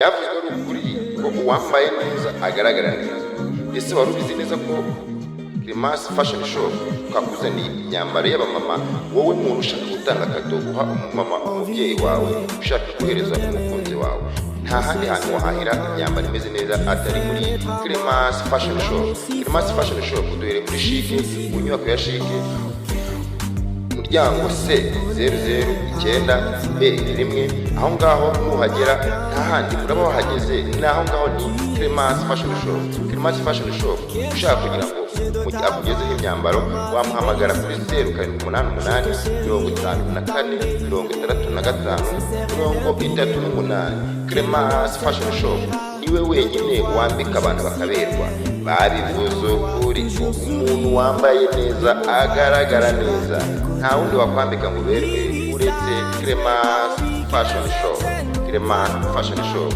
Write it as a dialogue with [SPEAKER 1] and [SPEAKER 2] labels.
[SPEAKER 1] Byavuzwe ari ukuri ko uwambaye neza agaragara neza. Ese wari ubizi neza ko Clemas Fashion Shop twakuzaniye imyambaro y'abamama, wowe muntu ushaka gutanga akado uha umumama umubyeyi wawe ushaka kohereza umukunzi wawe? Nta handi hantu wahahira imyambaro imeze neza atari muri Clemas Fashion Shop. Clemas Fashion Shop duhere muri Chic, mu nyubako ya Chic, muryango C009B1. aho ngaho nuhagera nta handi uraba wahageze, naho ngaho ni Clemas Fashion Shop. Clemas Fashion Shop ushaka kugira ngo mu gihe akugezeho imyambaro wamuhamagara kuri 0788 54 Clemas Fashion Shop niwe wenyine wambika abantu bakaberwa. Babivuze ukuri, umuntu wambaye neza agaragara neza, nta wundi wakwambika ngo uberwe uretse Clemas Fashion Shop. Clemas Fashion Shop.